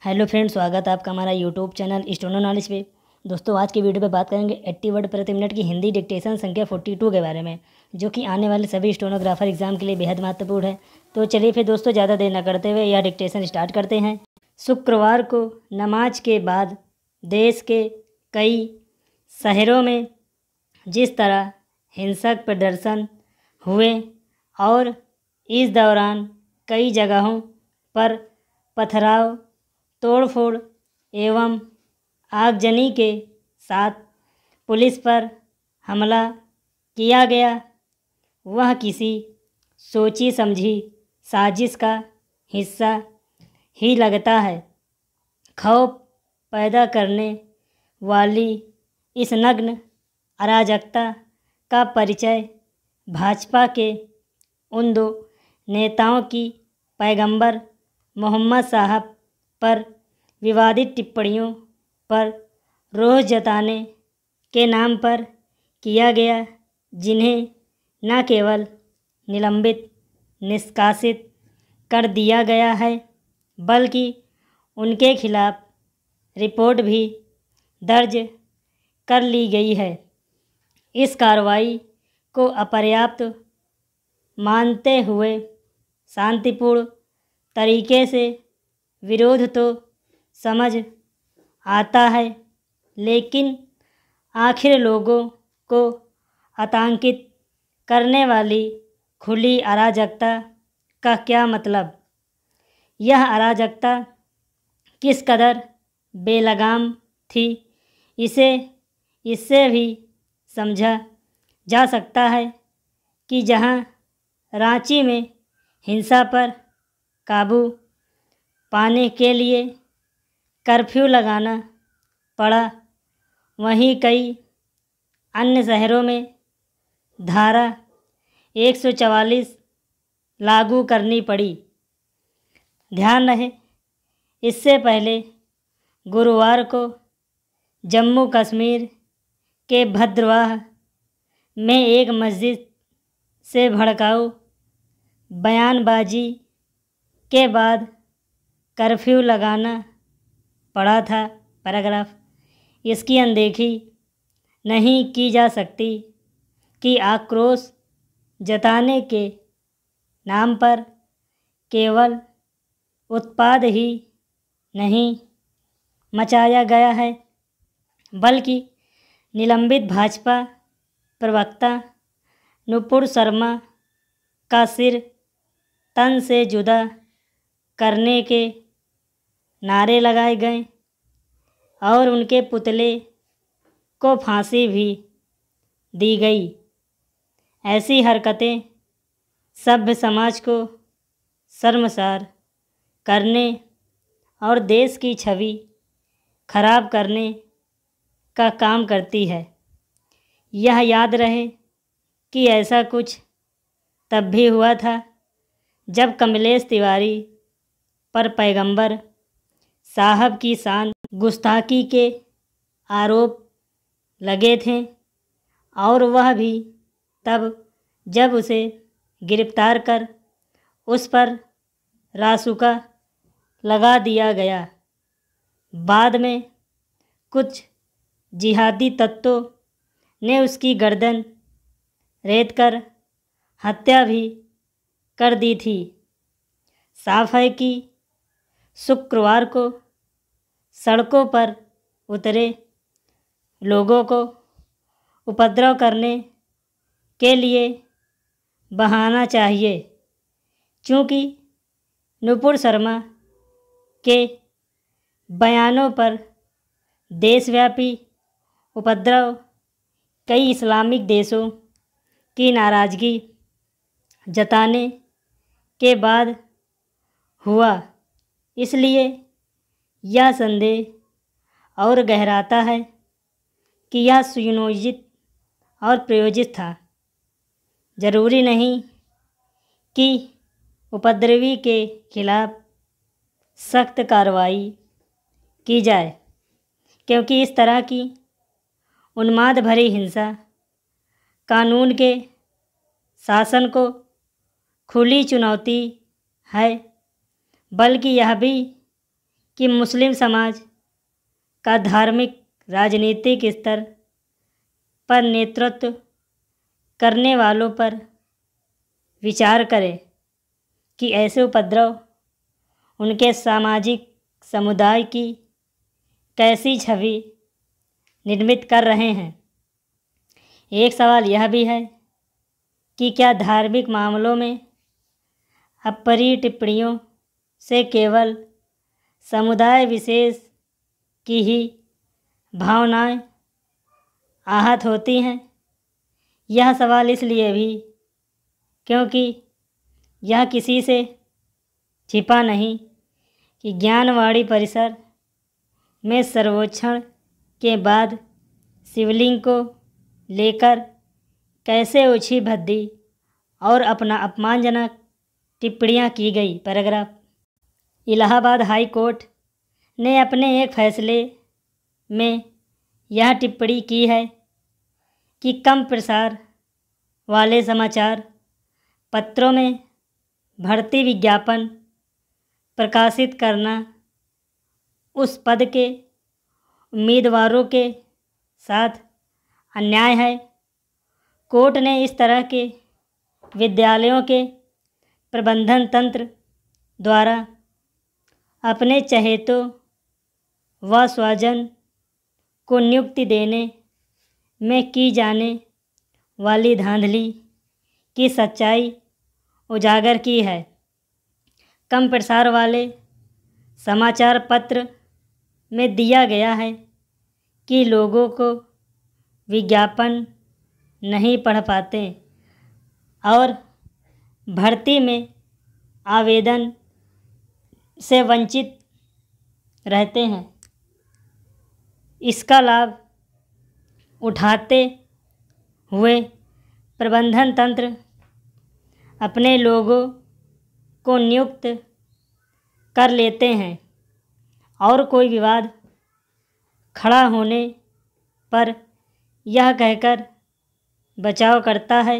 Hello friends, स्वागत है आपका हमारा यूट्यूब चैनल स्टोनो नॉलेज पे। दोस्तों, आज की वीडियो पे बात करेंगे 80 वर्ड प्रति मिनट की हिंदी डिक्टेशन संख्या 42 के बारे में, जो कि आने वाले सभी स्टोनोग्राफर एग्जाम के लिए बेहद महत्वपूर्ण है। तो चलिए फिर दोस्तों, ज़्यादा देर न करते हुए यह डिक्टेशन स्टार्ट करते हैं। शुक्रवार को नमाज के बाद देश के कई शहरों में जिस तरह हिंसक प्रदर्शन हुए और इस दौरान कई जगहों पर पथराव, तोड़फोड़ एवं आगजनी के साथ पुलिस पर हमला किया गया, वह किसी सोची समझी साजिश का हिस्सा ही लगता है। खौफ पैदा करने वाली इस नग्न अराजकता का परिचय भाजपा के उन दो नेताओं की पैगंबर मोहम्मद साहब पर विवादित टिप्पणियों पर रोष जताने के नाम पर किया गया, जिन्हें न केवल निलंबित निष्कासित कर दिया गया है, बल्कि उनके खिलाफ रिपोर्ट भी दर्ज कर ली गई है। इस कार्रवाई को अपर्याप्त मानते हुए शांतिपूर्ण तरीके से विरोध तो समझ आता है, लेकिन आखिर लोगों को आतंकित करने वाली खुली अराजकता का क्या मतलब? यह अराजकता किस कदर बेलगाम थी, इससे भी समझा जा सकता है कि जहां रांची में हिंसा पर काबू पाने के लिए कर्फ्यू लगाना पड़ा, वहीं कई अन्य शहरों में धारा 144 लागू करनी पड़ी। ध्यान रहे, इससे पहले गुरुवार को जम्मू कश्मीर के भद्रवाह में एक मस्जिद से भड़काऊ बयानबाजी के बाद कर्फ्यू लगाना पड़ा था। पैराग्राफ। इसकी अनदेखी नहीं की जा सकती कि आक्रोश जताने के नाम पर केवल उत्पाद ही नहीं मचाया गया है, बल्कि निलंबित भाजपा प्रवक्ता नुपुर शर्मा का सिर तन से जुदा करने के नारे लगाए गए और उनके पुतले को फांसी भी दी गई। ऐसी हरकतें सभ्य समाज को शर्मसार करने और देश की छवि खराब करने का काम करती है। यह याद रहे कि ऐसा कुछ तब भी हुआ था जब कमलेश तिवारी पर पैगंबर साहब की शान गुस्ताखी के आरोप लगे थे, और वह भी तब जब उसे गिरफ्तार कर उस पर रासुका लगा दिया गया। बाद में कुछ जिहादी तत्वों ने उसकी गर्दन रेतकर हत्या भी कर दी थी। साफ है कि शुक्रवार को सड़कों पर उतरे लोगों को उपद्रव करने के लिए बहाना चाहिए, क्योंकि नुपुर शर्मा के बयानों पर देशव्यापी उपद्रव कई इस्लामिक देशों की नाराज़गी जताने के बाद हुआ। इसलिए यह संदेह और गहराता है कि यह सुनियोजित और प्रायोजित था। जरूरी नहीं कि उपद्रवी के खिलाफ सख्त कार्रवाई की जाए, क्योंकि इस तरह की उन्माद भरी हिंसा कानून के शासन को खुली चुनौती है, बल्कि यह भी कि मुस्लिम समाज का धार्मिक राजनीतिक स्तर पर नेतृत्व करने वालों पर विचार करें कि ऐसे उपद्रव उनके सामाजिक समुदाय की कैसी छवि निर्मित कर रहे हैं। एक सवाल यह भी है कि क्या धार्मिक मामलों में अपरी टिप्पणियों से केवल समुदाय विशेष की ही भावनाएं आहत होती हैं। यह सवाल इसलिए भी क्योंकि यह किसी से छिपा नहीं कि ज्ञानवाणी परिसर में सर्वेक्षण के बाद शिवलिंग को लेकर कैसे ऊँची भद्दी और अपमानजनक टिप्पणियाँ की गई। पैराग्राफ। इलाहाबाद हाई कोर्ट ने अपने एक फैसले में यह टिप्पणी की है कि कम प्रसार वाले समाचार पत्रों में भर्ती विज्ञापन प्रकाशित करना उस पद के उम्मीदवारों के साथ अन्याय है। कोर्ट ने इस तरह के विद्यालयों के प्रबंधन तंत्र द्वारा अपने चहेतों व स्वजन को नियुक्ति देने में की जाने वाली धांधली की सच्चाई उजागर की है। कम प्रसार वाले समाचार पत्र में दिया गया है कि लोगों को विज्ञापन नहीं पढ़ पाते और भर्ती में आवेदन से वंचित रहते हैं। इसका लाभ उठाते हुए प्रबंधन तंत्र अपने लोगों को नियुक्त कर लेते हैं और कोई विवाद खड़ा होने पर यह कहकर बचाव करता है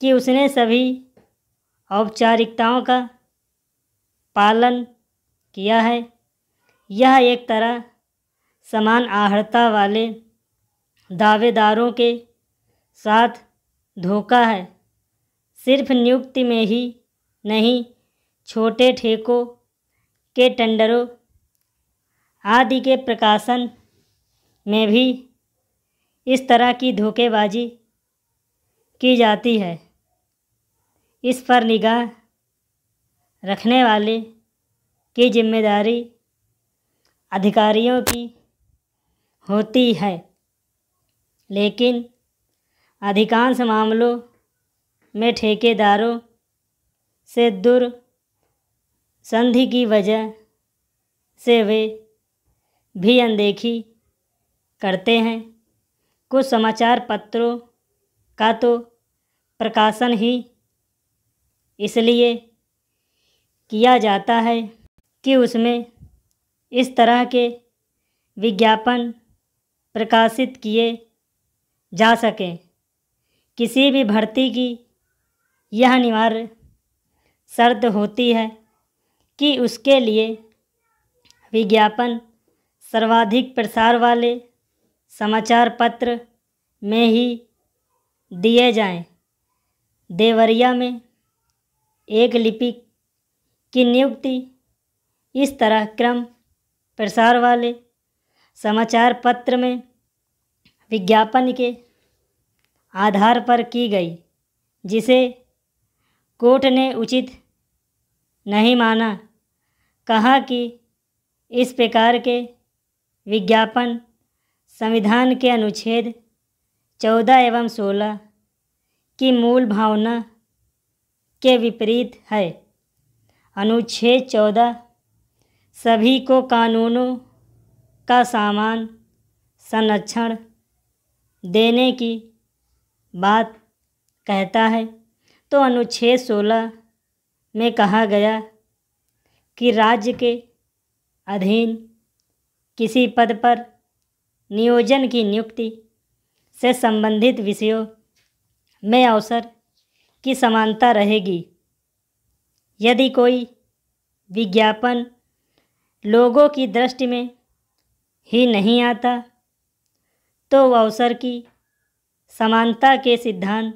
कि उसने सभी औपचारिकताओं का पालन किया है। यह एक तरह समान अर्हता वाले दावेदारों के साथ धोखा है। सिर्फ नियुक्ति में ही नहीं, छोटे ठेकों के टेंडरों आदि के प्रकाशन में भी इस तरह की धोखेबाजी की जाती है। इस पर निगाह रखने वाले की जिम्मेदारी अधिकारियों की होती है, लेकिन अधिकांश मामलों में ठेकेदारों से दूर संधि की वजह से वे भी अनदेखी करते हैं। कुछ समाचार पत्रों का तो प्रकाशन ही इसलिए किया जाता है कि उसमें इस तरह के विज्ञापन प्रकाशित किए जा सकें। किसी भी भर्ती की यह अनिवार्य शर्त होती है कि उसके लिए विज्ञापन सर्वाधिक प्रसार वाले समाचार पत्र में ही दिए जाएं। देवरिया में एक लिपिक की नियुक्ति इस तरह क्रम प्रसार वाले समाचार पत्र में विज्ञापन के आधार पर की गई, जिसे कोर्ट ने उचित नहीं माना। कहा कि इस प्रकार के विज्ञापन संविधान के अनुच्छेद 14 एवं 16 की मूल भावना के विपरीत है। अनुच्छेद 14 सभी को कानूनों का समान संरक्षण देने की बात कहता है, तो अनुच्छेद 16 में कहा गया कि राज्य के अधीन किसी पद पर नियोजन की नियुक्ति से संबंधित विषयों में अवसर की समानता रहेगी। यदि कोई विज्ञापन लोगों की दृष्टि में ही नहीं आता तो अवसर की समानता के सिद्धांत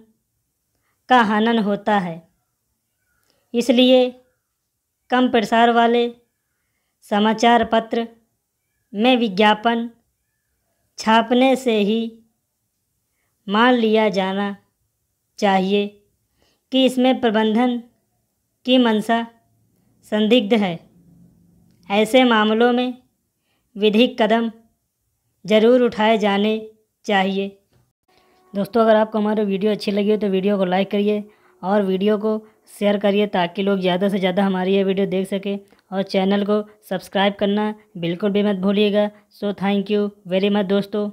का हनन होता है। इसलिए कम प्रसार वाले समाचार पत्र में विज्ञापन छापने से ही मान लिया जाना चाहिए कि इसमें प्रबंधन की मंशा संदिग्ध है। ऐसे मामलों में विधिक कदम ज़रूर उठाए जाने चाहिए। दोस्तों, अगर आपको हमारी वीडियो अच्छी लगी हो तो वीडियो को लाइक करिए और वीडियो को शेयर करिए ताकि लोग ज़्यादा से ज़्यादा हमारी ये वीडियो देख सकें, और चैनल को सब्सक्राइब करना बिल्कुल भी मत भूलिएगा। So thank you very much दोस्तों।